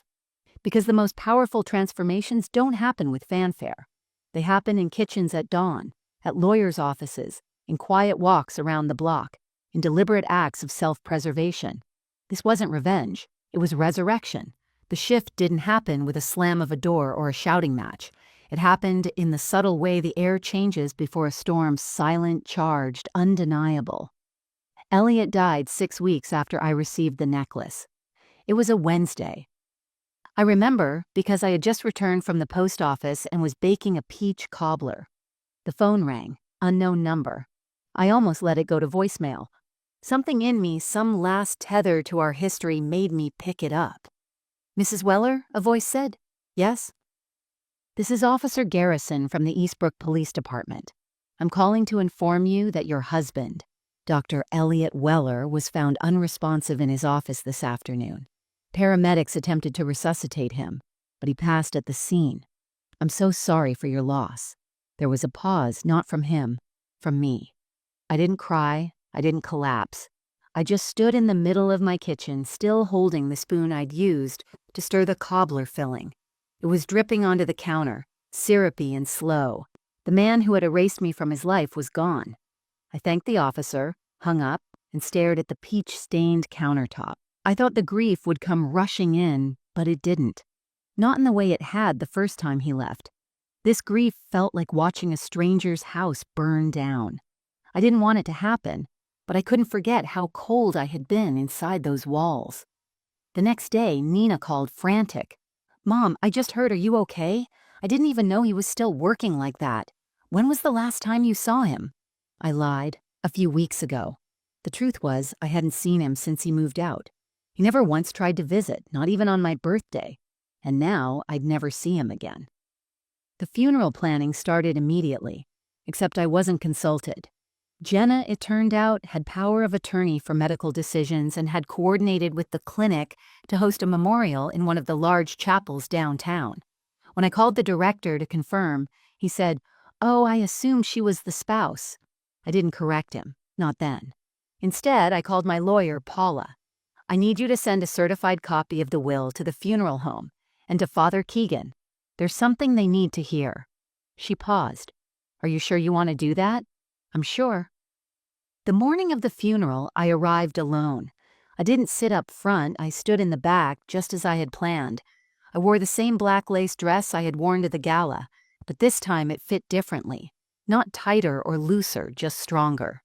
Because the most powerful transformations don't happen with fanfare. They happen in kitchens at dawn, at lawyers' offices, in quiet walks around the block, in deliberate acts of self-preservation. This wasn't revenge, it was resurrection. The shift didn't happen with a slam of a door or a shouting match. It happened in the subtle way the air changes before a storm, silent, charged, undeniable. Elliot died 6 weeks after I received the necklace. It was a Wednesday. I remember because I had just returned from the post office and was baking a peach cobbler. The phone rang, unknown number. I almost let it go to voicemail. Something in me, some last tether to our history, made me pick it up. "Mrs. Weller?" a voice said. "Yes?" "This is Officer Garrison from the Eastbrook Police Department. I'm calling to inform you that your husband, Dr. Elliot Weller, was found unresponsive in his office this afternoon. Paramedics attempted to resuscitate him, but he passed at the scene. I'm so sorry for your loss." There was a pause, not from him, from me. I didn't cry, I didn't collapse. I just stood in the middle of my kitchen, still holding the spoon I'd used to stir the cobbler filling. It was dripping onto the counter, syrupy and slow. The man who had erased me from his life was gone. I thanked the officer, hung up, and stared at the peach-stained countertop. I thought the grief would come rushing in, but it didn't. Not in the way it had the first time he left. This grief felt like watching a stranger's house burn down. I didn't want it to happen, but I couldn't forget how cold I had been inside those walls. The next day, Nina called frantic. "Mom, I just heard, are you okay? I didn't even know he was still working like that. When was the last time you saw him?" I lied. A few weeks ago. The truth was, I hadn't seen him since he moved out. He never once tried to visit, not even on my birthday. And now I'd never see him again. The funeral planning started immediately, except I wasn't consulted. Jenna, it turned out, had power of attorney for medical decisions and had coordinated with the clinic to host a memorial in one of the large chapels downtown. When I called the director to confirm, He said, "Oh, I assumed she was the spouse." I didn't correct him, not then. Instead, I called my lawyer, Paula. "I need you to send a certified copy of the will to the funeral home and to Father Keegan. There's something they need to hear." She paused. "Are you sure you want to do that?" "I'm sure." The morning of the funeral, I arrived alone. I didn't sit up front, I stood in the back just as I had planned. I wore the same black lace dress I had worn to the gala, but this time it fit differently. Not tighter or looser, just stronger.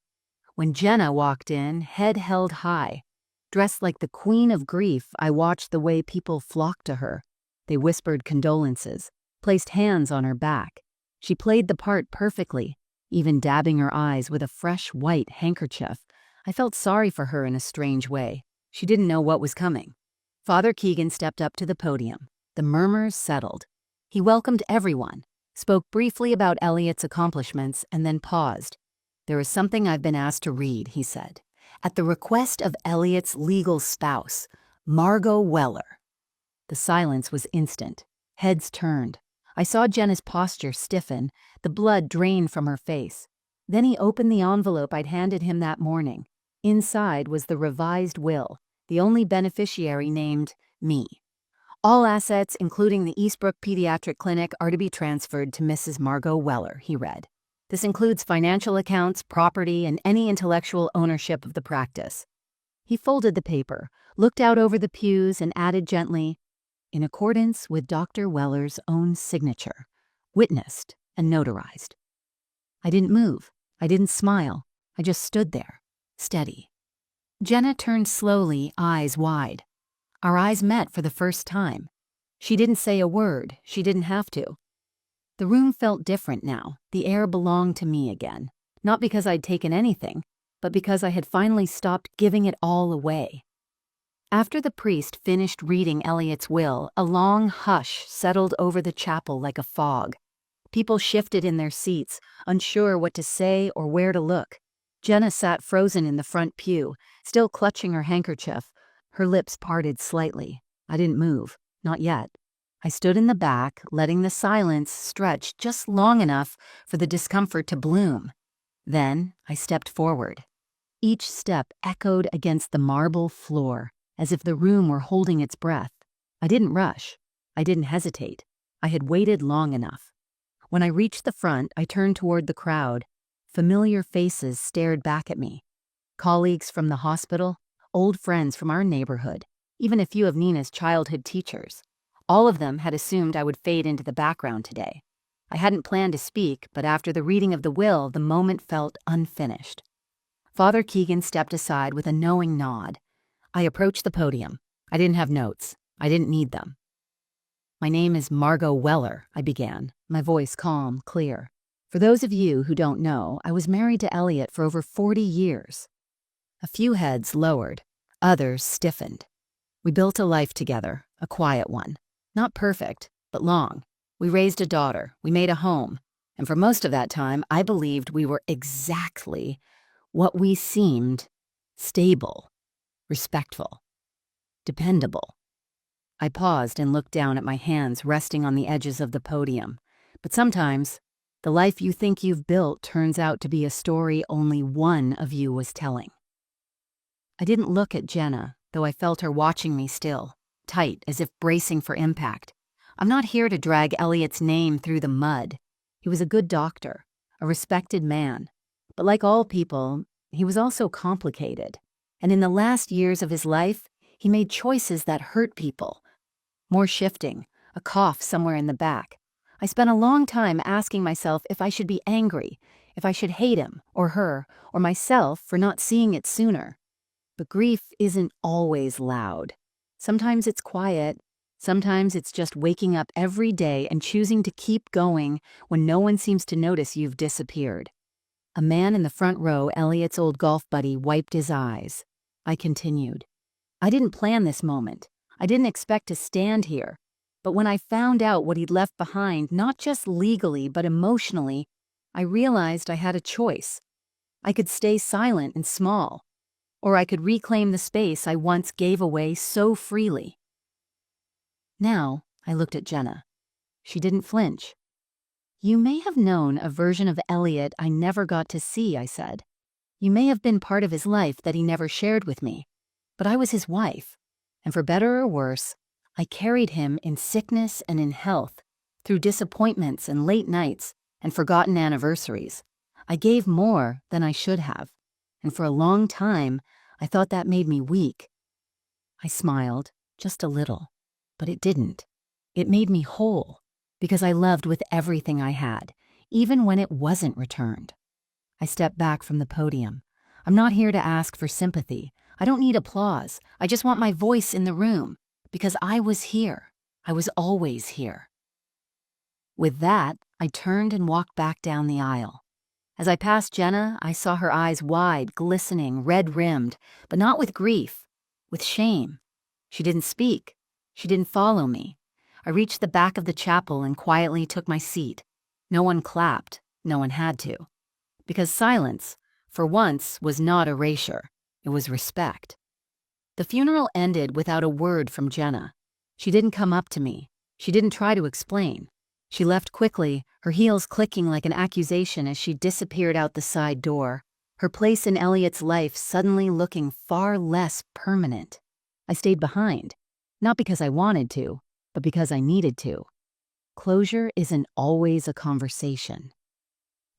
When Jenna walked in, head held high. Dressed like the queen of grief, I watched the way people flocked to her. They whispered condolences, placed hands on her back. She played the part perfectly, even dabbing her eyes with a fresh white handkerchief. I felt sorry for her in a strange way. She didn't know what was coming. Father Keegan stepped up to the podium. The murmurs settled. He welcomed everyone, spoke briefly about Elliot's accomplishments, and then paused. "There is something I've been asked to read," he said. "At the request of Elliot's legal spouse, Margot Weller." The silence was instant. Heads turned. I saw Jenna's posture stiffen, the blood drain from her face. Then he opened the envelope I'd handed him that morning. Inside was the revised will, the only beneficiary named me. "All assets, including the Eastbrook Pediatric Clinic, are to be transferred to Mrs. Margot Weller," he read. "This includes financial accounts, property, and any intellectual ownership of the practice." He folded the paper, looked out over the pews, and added gently, "In accordance with Dr. Weller's own signature, witnessed and notarized." I didn't move. I didn't smile. I just stood there, steady. Jenna turned slowly, eyes wide. Our eyes met for the first time. She didn't say a word. She didn't have to. The room felt different now. The air belonged to me again. Not because I'd taken anything, but because I had finally stopped giving it all away. After the priest finished reading Elliot's will, a long hush settled over the chapel like a fog. People shifted in their seats, unsure what to say or where to look. Jenna sat frozen in the front pew, still clutching her handkerchief, her lips parted slightly. I didn't move, not yet. I stood in the back, letting the silence stretch just long enough for the discomfort to bloom. Then I stepped forward. Each step echoed against the marble floor, as if the room were holding its breath. I didn't rush. I didn't hesitate. I had waited long enough. When I reached the front, I turned toward the crowd. Familiar faces stared back at me. Colleagues from the hospital, old friends from our neighborhood, even a few of Nina's childhood teachers. All of them had assumed I would fade into the background today. I hadn't planned to speak, but after the reading of the will, the moment felt unfinished. Father Keegan stepped aside with a knowing nod. I approached the podium. I didn't have notes. I didn't need them. "My name is Margot Weller," I began, my voice calm, clear. "For those of you who don't know, I was married to Elliot for over 40 years. A few heads lowered, others stiffened. We built a life together, a quiet one. Not perfect, but long. We raised a daughter, we made a home, and for most of that time, I believed we were exactly what we seemed: stable, respectful, dependable." I paused and looked down at my hands resting on the edges of the podium. But sometimes, the life you think you've built turns out to be a story only one of you was telling. I didn't look at Jenna, though I felt her watching me still, tight, as if bracing for impact. I'm not here to drag Elliot's name through the mud. He was a good doctor, a respected man. But like all people, he was also complicated. And in the last years of his life, he made choices that hurt people. More shifting, a cough somewhere in the back. I spent a long time asking myself if I should be angry, if I should hate him, or her, or myself for not seeing it sooner. But grief isn't always loud. Sometimes it's quiet. Sometimes it's just waking up every day and choosing to keep going when no one seems to notice you've disappeared. A man in the front row, Elliot's old golf buddy, wiped his eyes. I continued. I didn't plan this moment. I didn't expect to stand here. But when I found out what he'd left behind, not just legally, but emotionally, I realized I had a choice. I could stay silent and small, or I could reclaim the space I once gave away so freely. Now, I looked at Jenna. She didn't flinch. You may have known a version of Elliot I never got to see, I said. You may have been part of his life that he never shared with me, but I was his wife, and for better or worse, I carried him in sickness and in health, through disappointments and late nights and forgotten anniversaries. I gave more than I should have, and for a long time, I thought that made me weak. I smiled, just a little, but it didn't. It made me whole, because I loved with everything I had, even when it wasn't returned. I stepped back from the podium. I'm not here to ask for sympathy. I don't need applause. I just want my voice in the room, because I was here. I was always here. With that, I turned and walked back down the aisle. As I passed Jenna, I saw her eyes wide, glistening, red-rimmed, but not with grief, with shame. She didn't speak. She didn't follow me. I reached the back of the chapel and quietly took my seat. No one clapped. No one had to. Because silence, for once, was not erasure. It was respect. The funeral ended without a word from Jenna. She didn't come up to me. She didn't try to explain. She left quickly, her heels clicking like an accusation as she disappeared out the side door, her place in Elliot's life suddenly looking far less permanent. I stayed behind, not because I wanted to, but because I needed to. Closure isn't always a conversation.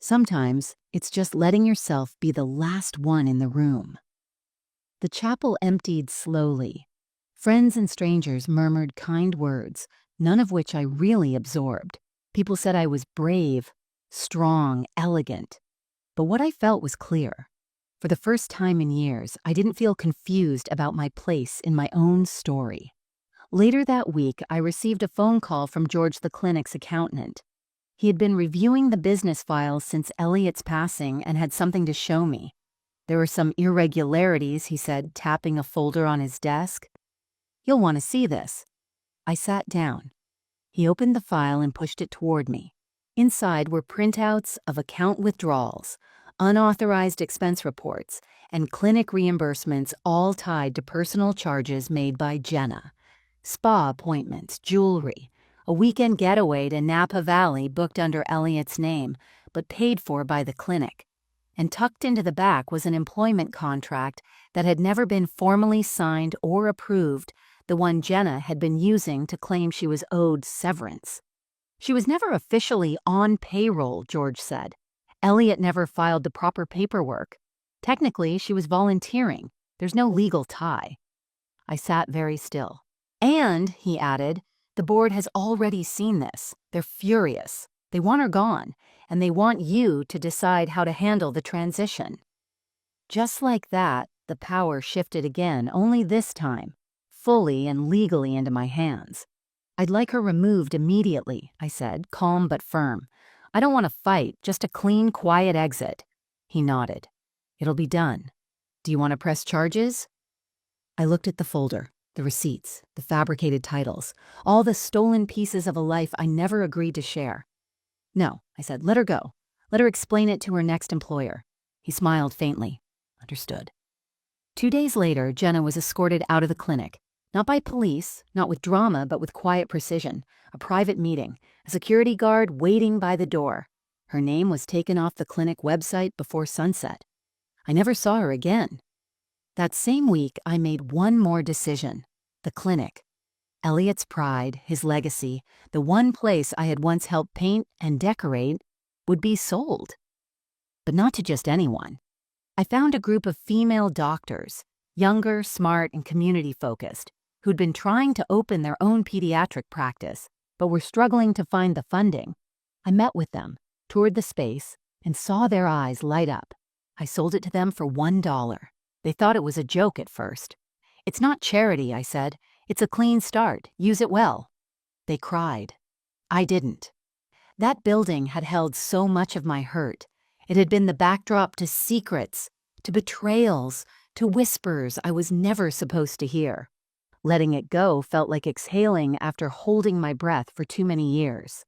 Sometimes it's just letting yourself be the last one in the room. The chapel emptied slowly. Friends and strangers murmured kind words, none of which I really absorbed. People said I was brave, strong, elegant. But what I felt was clear. For the first time in years, I didn't feel confused about my place in my own story. Later that week, I received a phone call from George the clinic's accountant. He had been reviewing the business files since Elliot's passing and had something to show me. There were some irregularities, he said, tapping a folder on his desk. You'll want to see this. I sat down. He opened the file and pushed it toward me. Inside were printouts of account withdrawals, unauthorized expense reports, and clinic reimbursements, all tied to personal charges made by Jenna. Spa appointments, jewelry, a weekend getaway to Napa Valley booked under Elliot's name, but paid for by the clinic. And tucked into the back was an employment contract that had never been formally signed or approved, the one Jenna had been using to claim she was owed severance. She was never officially on payroll, George said. Elliot never filed the proper paperwork. Technically, she was volunteering. There's no legal tie. I sat very still. And, he added, the board has already seen this. They're furious. They want her gone, and they want you to decide how to handle the transition. Just like that, the power shifted again, only this time, fully and legally into my hands. I'd like her removed immediately, I said, calm but firm. I don't want to fight, just a clean, quiet exit. He nodded. It'll be done. Do you want to press charges? I looked at the folder, the receipts, the fabricated titles, all the stolen pieces of a life I never agreed to share. No, I said, let her go. Let her explain it to her next employer. He smiled faintly. Understood. 2 days later, Jenna was escorted out of the clinic. Not by police, not with drama, but with quiet precision. A private meeting, a security guard waiting by the door. Her name was taken off the clinic website before sunset. I never saw her again. That same week, I made one more decision. The clinic. Elliot's pride, his legacy, the one place I had once helped paint and decorate, would be sold. But not to just anyone. I found a group of female doctors, younger, smart, and community-focused, who'd been trying to open their own pediatric practice, but were struggling to find the funding. I met with them, toured the space, and saw their eyes light up. I sold it to them for $1. They thought it was a joke at first. It's not charity, I said. It's a clean start. Use it well. They cried. I didn't. That building had held so much of my hurt. It had been the backdrop to secrets, to betrayals, to whispers I was never supposed to hear. Letting it go felt like exhaling after holding my breath for too many years.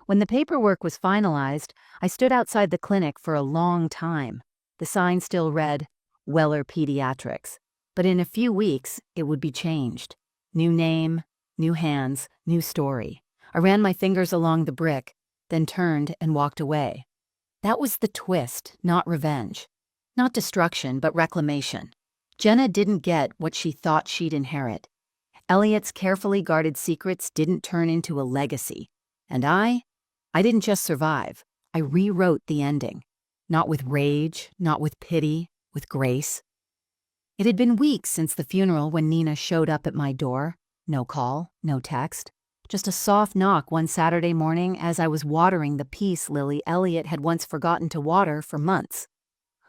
When the paperwork was finalized, I stood outside the clinic for a long time. The sign still read, Weller Pediatrics. But in a few weeks, it would be changed. New name, new hands, new story. I ran my fingers along the brick. then turned and walked away. That was the twist, not revenge. Not destruction, but reclamation. Jenna didn't get what she thought she'd inherit. Elliot's carefully guarded secrets didn't turn into a legacy. And I didn't just survive. I rewrote the ending. Not with rage, not with pity, with grace. It had been weeks since the funeral when Nina showed up at my door. No call, no text. Just a soft knock one Saturday morning as I was watering the peace lily Elliot had once forgotten to water for months.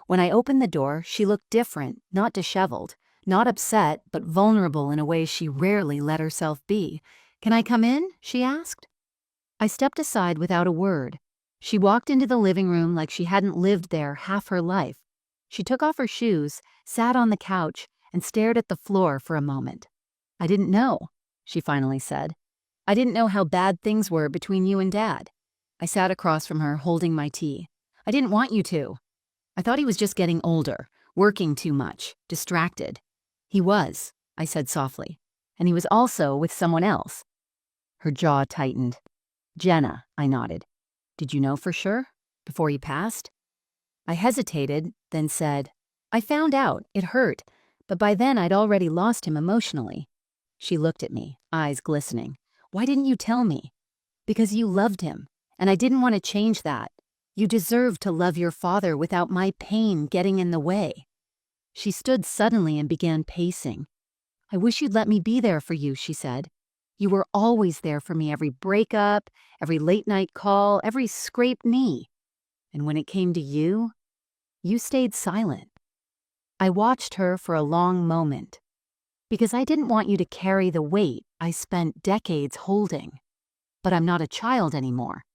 When I opened the door, she looked different, not disheveled, not upset, but vulnerable in a way she rarely let herself be. "Can I come in?" she asked. I stepped aside without a word. She walked into the living room like she hadn't lived there half her life. She took off her shoes, sat on the couch, and stared at the floor for a moment. "I didn't know," she finally said. "I didn't know how bad things were between you and Dad." I sat across from her, holding my tea. "I didn't want you to. I thought he was just getting older, working too much, distracted." "He was," I said softly. "And he was also with someone else." Her jaw tightened. "Jenna," I nodded. "Did you know for sure? Before he passed?" I hesitated, then said, "I found out. It hurt. But by then I'd already lost him emotionally." She looked at me, eyes glistening. "Why didn't you tell me?" "Because you loved him, and I didn't want to change that. You deserve to love your father without my pain getting in the way." She stood suddenly and began pacing. "I wish you'd let me be there for you," she said. "You were always there for me every breakup, every late-night call, every scraped knee. And when it came to you stayed silent." I watched her for a long moment. "Because I didn't want you to carry the weight I spent decades holding. But I'm not a child anymore."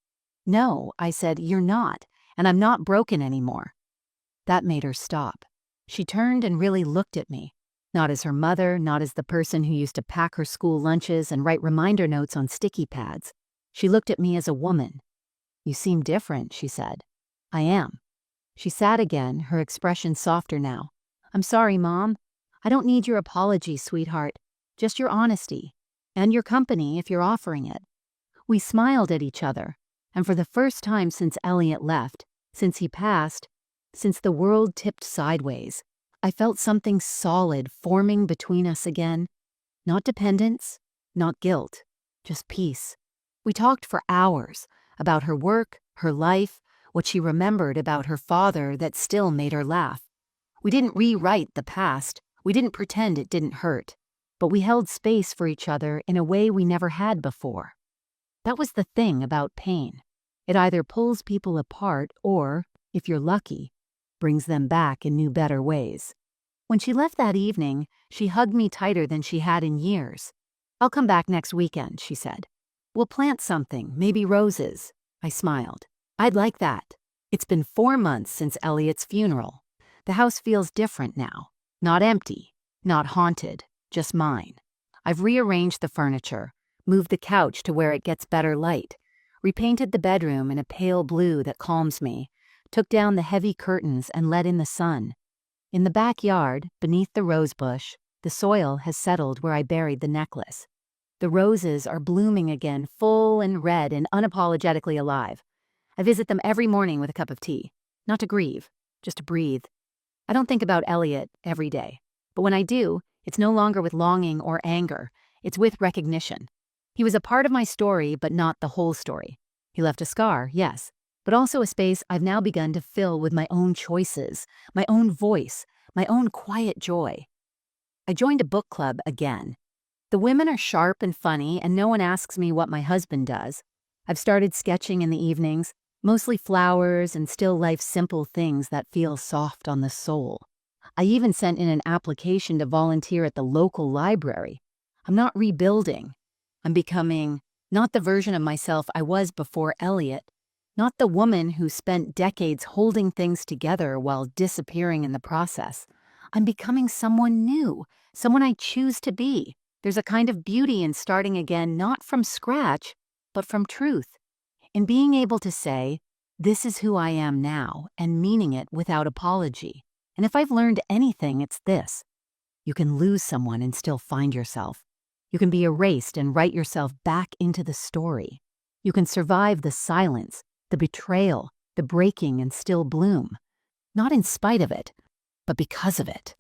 "No," I said, "you're not, and I'm not broken anymore." That made her stop. She turned and really looked at me. Not as her mother, not as the person who used to pack her school lunches and write reminder notes on sticky pads. She looked at me as a woman. "You seem different," she said. "I am." She sat again, her expression softer now. "I'm sorry, Mom. I don't need your apology, sweetheart. Just your honesty. And your company, if you're offering it." We smiled at each other, and for the first time since Elliot left, since he passed, since the world tipped sideways, I felt something solid forming between us again. Not dependence, not guilt, just peace. We talked for hours about her work, her life, what she remembered about her father that still made her laugh. We didn't rewrite the past. We didn't pretend it didn't hurt. But we held space for each other in a way we never had before. That was the thing about pain. It either pulls people apart or, if you're lucky, brings them back in new, better ways. When she left that evening, she hugged me tighter than she had in years. "I'll come back next weekend," she said. "We'll plant something, maybe roses." I smiled. "I'd like that." It's been 4 months since Elliot's funeral. The house feels different now. Not empty, not haunted, just mine. I've rearranged the furniture, moved the couch to where it gets better light, repainted the bedroom in a pale blue that calms me, took down the heavy curtains and let in the sun. In the backyard, beneath the rose bush, the soil has settled where I buried the necklace. The roses are blooming again, full and red and unapologetically alive. I visit them every morning with a cup of tea. Not to grieve, just to breathe. I don't think about Elliot every day. But when I do, it's no longer with longing or anger. It's with recognition. He was a part of my story, but not the whole story. He left a scar, yes, but also a space I've now begun to fill with my own choices, my own voice, my own quiet joy. I joined a book club again. The women are sharp and funny, and no one asks me what my husband does. I've started sketching in the evenings, mostly flowers and still life simple things that feel soft on the soul. I even sent in an application to volunteer at the local library. I'm not rebuilding. I'm becoming not the version of myself I was before Elliot, not the woman who spent decades holding things together while disappearing in the process. I'm becoming someone new, someone I choose to be. There's a kind of beauty in starting again, not from scratch, but from truth. In being able to say, "This is who I am now," and meaning it without apology. And if I've learned anything, it's this. You can lose someone and still find yourself. You can be erased and write yourself back into the story. You can survive the silence, the betrayal, the breaking and still bloom. Not in spite of it, but because of it.